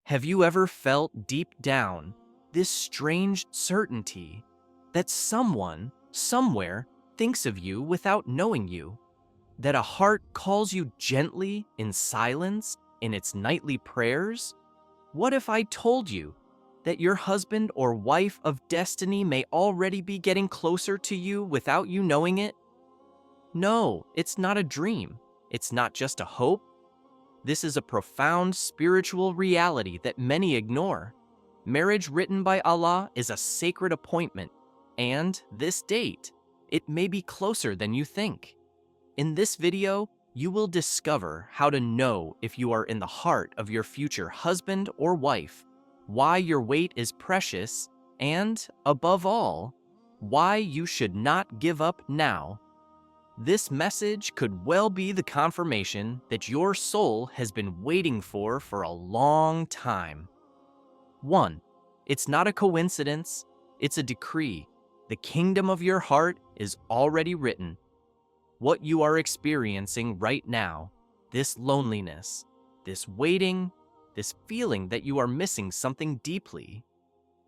Have you ever felt deep down this strange certainty that someone, somewhere, thinks of you without knowing you? That a heart calls you gently in silence in its nightly prayers? What if I told you that your husband or wife of destiny may already be getting closer to you without you knowing it? No, it's not a dream. It's not just a hope. This is a profound spiritual reality that many ignore. Marriage written by Allah is a sacred appointment, and this date, it may be closer than you think. In this video, you will discover how to know if you are in the heart of your future husband or wife, why your wait is precious, and, above all, why you should not give up now. This message could well be the confirmation that your soul has been waiting for a long time. 1. It's not a coincidence, it's a decree. The kingdom of your heart is already written. What you are experiencing right now, this loneliness, this waiting, this feeling that you are missing something deeply,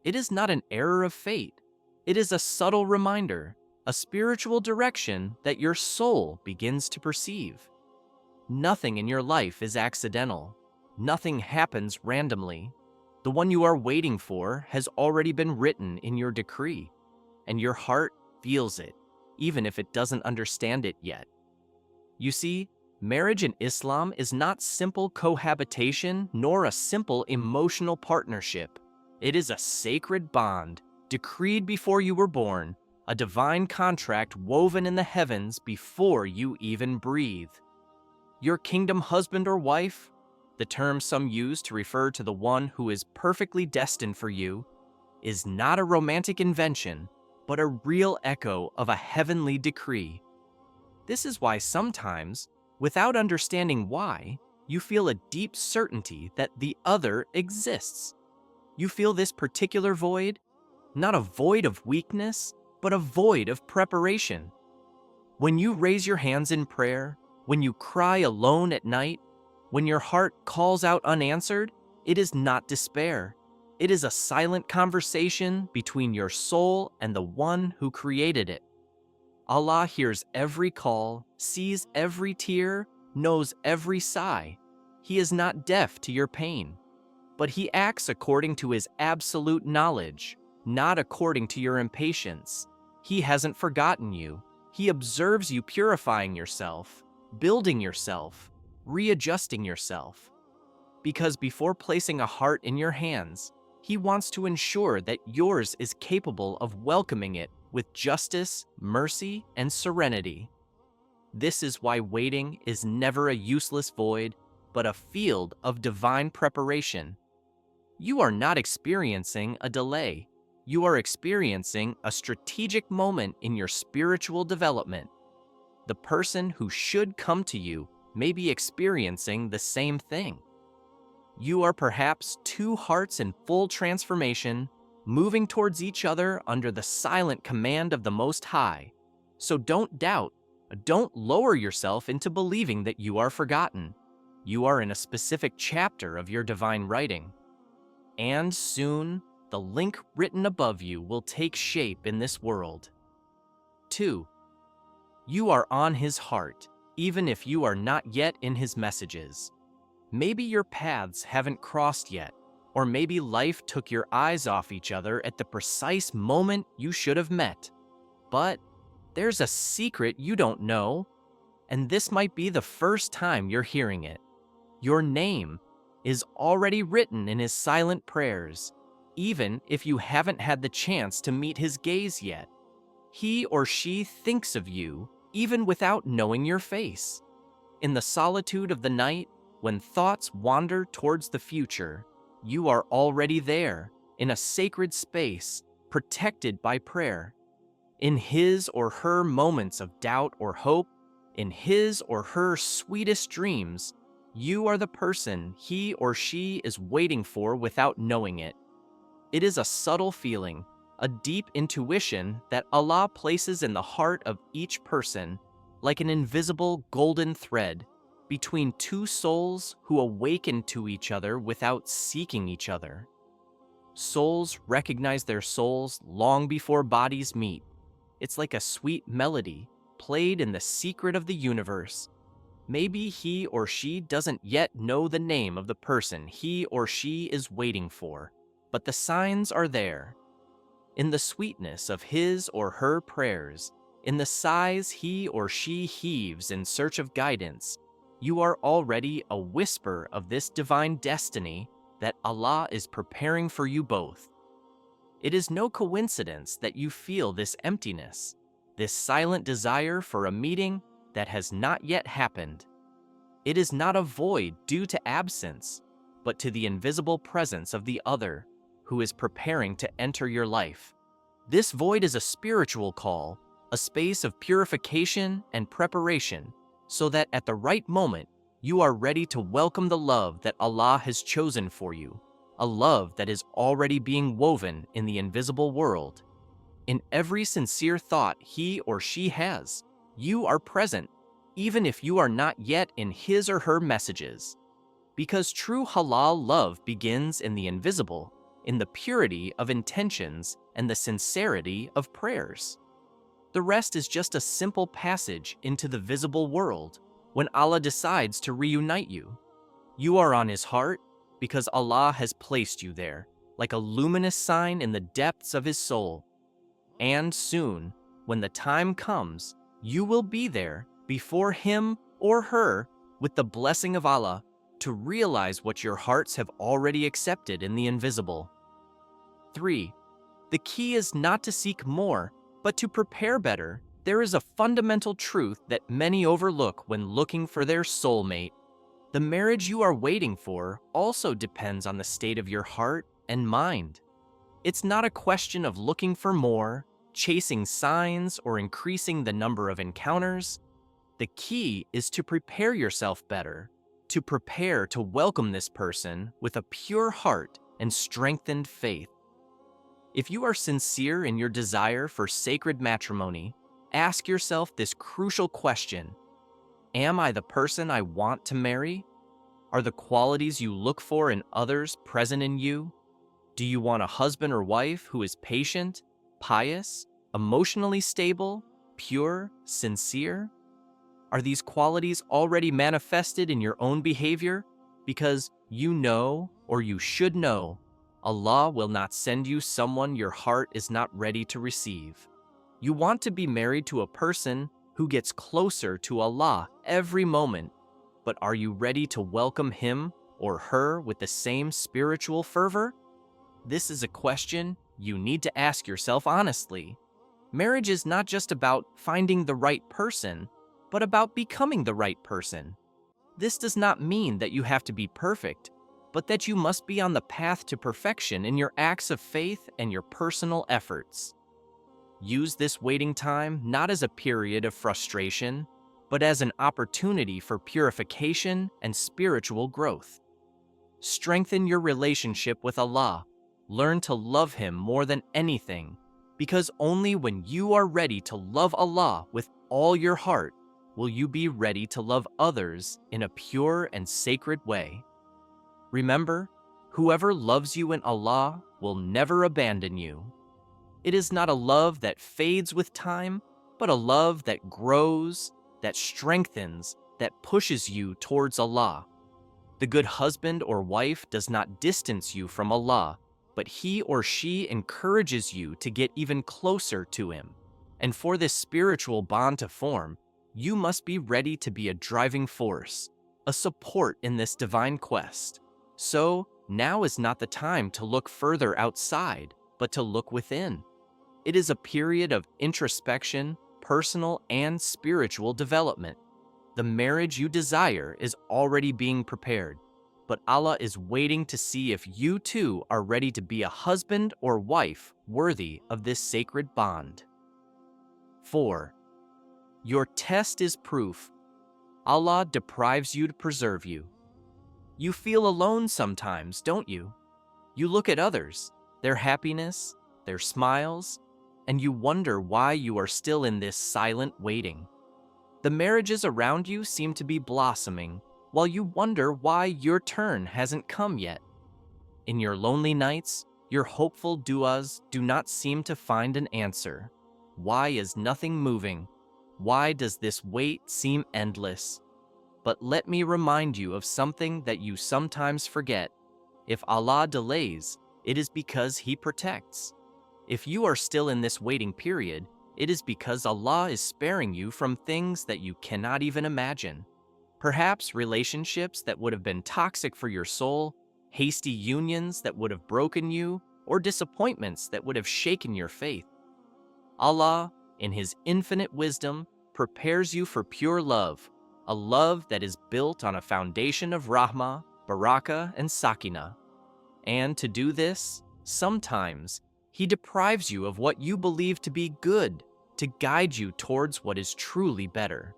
it is not an error of fate. It is a subtle reminder, a spiritual direction that your soul begins to perceive. Nothing in your life is accidental. Nothing happens randomly. The one you are waiting for has already been written in your decree, and your heart feels it, even if it doesn't understand it yet. You see, marriage in Islam is not simple cohabitation nor a simple emotional partnership. It is a sacred bond, decreed before you were born, a divine contract woven in the heavens before you even breathe. Your kingdom husband or wife, the term some use to refer to the one who is perfectly destined for you, is not a romantic invention, but a real echo of a heavenly decree. This is why sometimes, without understanding why, you feel a deep certainty that the other exists. You feel this particular void, not a void of weakness, but a void of preparation. When you raise your hands in prayer, when you cry alone at night, when your heart calls out unanswered, it is not despair. It is a silent conversation between your soul and the one who created it. Allah hears every call, sees every tear, knows every sigh. He is not deaf to your pain, but He acts according to His absolute knowledge, not according to your impatience. He hasn't forgotten you. He observes you purifying yourself, building yourself, readjusting yourself. Because before placing a heart in your hands, He wants to ensure that yours is capable of welcoming it with justice, mercy, and serenity. This is why waiting is never a useless void, but a field of divine preparation. You are not experiencing a delay. You are experiencing a strategic moment in your spiritual development. The person who should come to you may be experiencing the same thing. You are perhaps two hearts in full transformation, moving towards each other under the silent command of the Most High. So don't doubt, don't lower yourself into believing that you are forgotten. You are in a specific chapter of your divine writing. And soon, the link written above you will take shape in this world. 2. You are on His heart, even if you are not yet in His messages. Maybe your paths haven't crossed yet, or maybe life took your eyes off each other at the precise moment you should have met. But there's a secret you don't know, and this might be the first time you're hearing it. Your name is already written in His silent prayers, even if you haven't had the chance to meet His gaze yet. He or she thinks of you even without knowing your face. In the solitude of the night, when thoughts wander towards the future, you are already there, in a sacred space, protected by prayer. In his or her moments of doubt or hope, in his or her sweetest dreams, you are the person he or she is waiting for without knowing it. It is a subtle feeling, a deep intuition that Allah places in the heart of each person, like an invisible golden thread, between two souls who awaken to each other without seeking each other. Souls recognize their souls long before bodies meet. It's like a sweet melody played in the secret of the universe. Maybe he or she doesn't yet know the name of the person he or she is waiting for, but the signs are there. In the sweetness of his or her prayers, in the sighs he or she heaves in search of guidance, you are already a whisper of this divine destiny that Allah is preparing for you both. It is no coincidence that you feel this emptiness, this silent desire for a meeting that has not yet happened. It is not a void due to absence, but to the invisible presence of the other who is preparing to enter your life. This void is a spiritual call, a space of purification and preparation, so that at the right moment, you are ready to welcome the love that Allah has chosen for you, a love that is already being woven in the invisible world. In every sincere thought he or she has, you are present, even if you are not yet in his or her messages. Because true halal love begins in the invisible, in the purity of intentions and the sincerity of prayers. The rest is just a simple passage into the visible world when Allah decides to reunite you. You are on his heart because Allah has placed you there, like a luminous sign in the depths of his soul. And soon, when the time comes, you will be there before him or her with the blessing of Allah to realize what your hearts have already accepted in the invisible. 3. The key is not to seek more, but to prepare better. There is a fundamental truth that many overlook when looking for their soulmate. The marriage you are waiting for also depends on the state of your heart and mind. It's not a question of looking for more, chasing signs, or increasing the number of encounters. The key is to prepare yourself better, to prepare to welcome this person with a pure heart and strengthened faith. If you are sincere in your desire for sacred matrimony, ask yourself this crucial question: am I the person I want to marry? Are the qualities you look for in others present in you? Do you want a husband or wife who is patient, pious, emotionally stable, pure, sincere? Are these qualities already manifested in your own behavior? Because you know, or you should know, Allah will not send you someone your heart is not ready to receive. You want to be married to a person who gets closer to Allah every moment, but are you ready to welcome him or her with the same spiritual fervor? This is a question you need to ask yourself honestly. Marriage is not just about finding the right person, but about becoming the right person. This does not mean that you have to be perfect, but that you must be on the path to perfection in your acts of faith and your personal efforts. Use this waiting time not as a period of frustration, but as an opportunity for purification and spiritual growth. Strengthen your relationship with Allah. Learn to love him more than anything, because only when you are ready to love Allah with all your heart will you be ready to love others in a pure and sacred way. Remember, whoever loves you in Allah will never abandon you. It is not a love that fades with time, but a love that grows, that strengthens, that pushes you towards Allah. The good husband or wife does not distance you from Allah, but he or she encourages you to get even closer to him. And for this spiritual bond to form, you must be ready to be a driving force, a support in this divine quest. So, now is not the time to look further outside, but to look within. It is a period of introspection, personal and spiritual development. The marriage you desire is already being prepared, but Allah is waiting to see if you too are ready to be a husband or wife worthy of this sacred bond. 4. Your test is proof. Allah deprives you to preserve you. You feel alone sometimes, don't you? You look at others, their happiness, their smiles, and you wonder why you are still in this silent waiting. The marriages around you seem to be blossoming, while you wonder why your turn hasn't come yet. In your lonely nights, your hopeful du'as do not seem to find an answer. Why is nothing moving? Why does this wait seem endless? But let me remind you of something that you sometimes forget. If Allah delays, it is because He protects. If you are still in this waiting period, it is because Allah is sparing you from things that you cannot even imagine. Perhaps relationships that would have been toxic for your soul, hasty unions that would have broken you, or disappointments that would have shaken your faith. Allah, in His infinite wisdom, prepares you for pure love, a love that is built on a foundation of rahmah, barakah, and sakinah. And to do this, sometimes He deprives you of what you believe to be good to guide you towards what is truly better.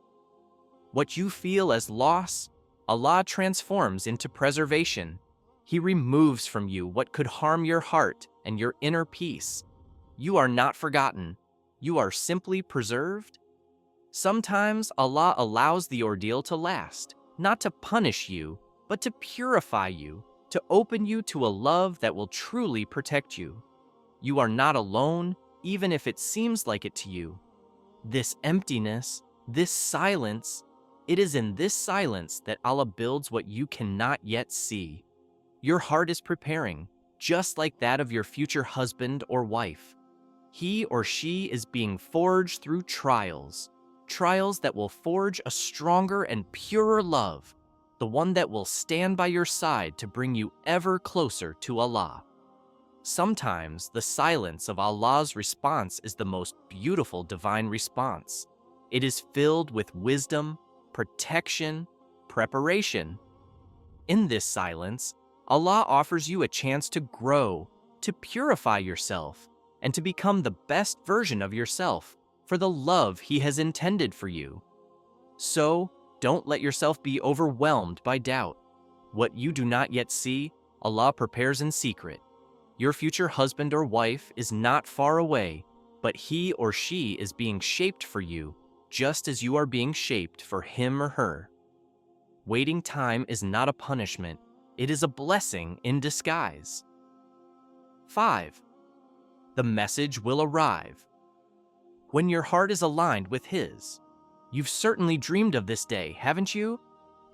What you feel as loss, Allah transforms into preservation. He removes from you what could harm your heart and your inner peace. You are not forgotten. You are simply preserved. Sometimes Allah allows the ordeal to last, not to punish you, but to purify you, to open you to a love that will truly protect you. You are not alone, even if it seems like it to you. This emptiness, this silence, it is in this silence that Allah builds what you cannot yet see. Your heart is preparing, just like that of your future husband or wife. He or she is being forged through trials, trials that will forge a stronger and purer love, the one that will stand by your side to bring you ever closer to Allah. Sometimes the silence of Allah's response is the most beautiful divine response. It is filled with wisdom, protection, preparation. In this silence, Allah offers you a chance to grow, to purify yourself, and to become the best version of yourself for the love He has intended for you. So, don't let yourself be overwhelmed by doubt. What you do not yet see, Allah prepares in secret. Your future husband or wife is not far away, but he or she is being shaped for you, just as you are being shaped for him or her. Waiting time is not a punishment, it is a blessing in disguise. 5. The message will arrive. When your heart is aligned with His, you've certainly dreamed of this day, haven't you?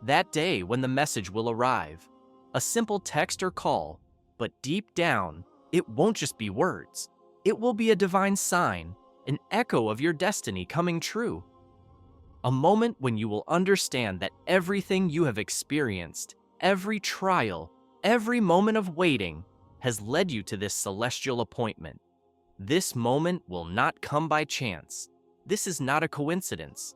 That day when the message will arrive. A simple text or call, but deep down, it won't just be words. It will be a divine sign, an echo of your destiny coming true. A moment when you will understand that everything you have experienced, every trial, every moment of waiting, has led you to this celestial appointment. This moment will not come by chance. This is not a coincidence.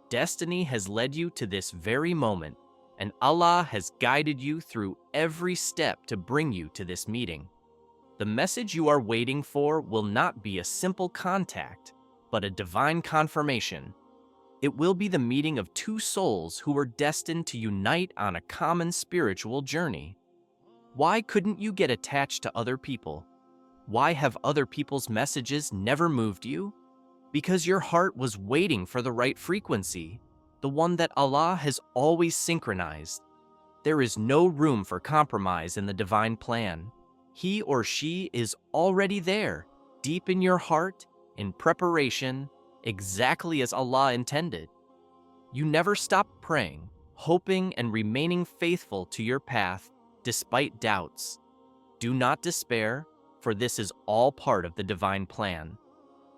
Destiny has led you to this very moment, and Allah has guided you through every step to bring you to this meeting. The message you are waiting for will not be a simple contact, but a divine confirmation. It will be the meeting of two souls who were destined to unite on a common spiritual journey. Why couldn't you get attached to other people? Why have other people's messages never moved you? Because your heart was waiting for the right frequency, the one that Allah has always synchronized. There is no room for compromise in the divine plan. He or she is already there, deep in your heart, in preparation, exactly as Allah intended. You never stop praying, hoping, and remaining faithful to your path despite doubts. Do not despair, for this is all part of the divine plan.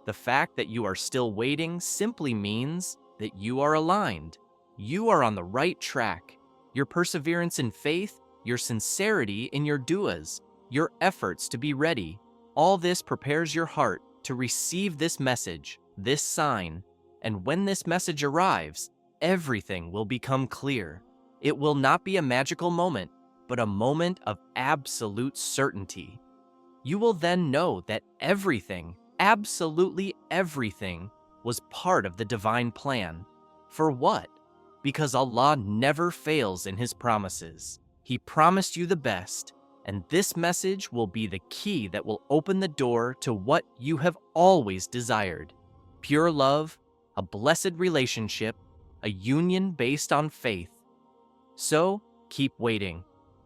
The fact that you are still waiting simply means that you are aligned. You are on the right track. Your perseverance in faith, your sincerity in your du'as, your efforts to be ready, all this prepares your heart to receive this message, this sign, and when this message arrives, everything will become clear. It will not be a magical moment, but a moment of absolute certainty. You will then know that everything, absolutely everything, was part of the divine plan. For what? Because Allah never fails in His promises. He promised you the best, and this message will be the key that will open the door to what you have always desired. Pure love, a blessed relationship, a union based on faith. So, keep waiting.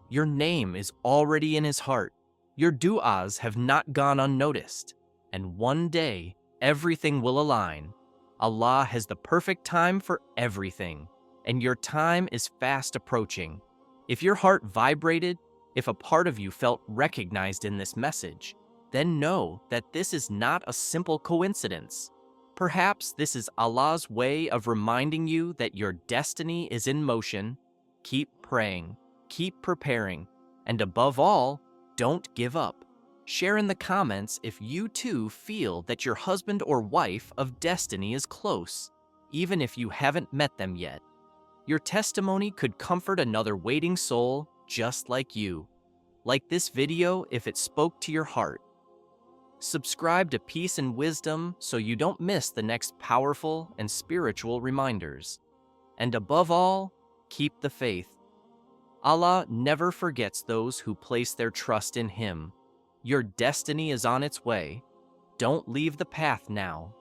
Your name is already in his heart. Your du'as have not gone unnoticed. And one day, everything will align. Allah has the perfect time for everything, and your time is fast approaching. If your heart vibrated, if a part of you felt recognized in this message, then know that this is not a simple coincidence. Perhaps this is Allah's way of reminding you that your destiny is in motion. Keep praying, keep preparing, and above all, don't give up. Share in the comments if you too feel that your husband or wife of destiny is close, even if you haven't met them yet. Your testimony could comfort another waiting soul just like you. Like this video if it spoke to your heart. Subscribe to Peace and Wisdom so you don't miss the next powerful and spiritual reminders. And above all, keep the faith. Allah never forgets those who place their trust in Him. Your destiny is on its way. Don't leave the path now.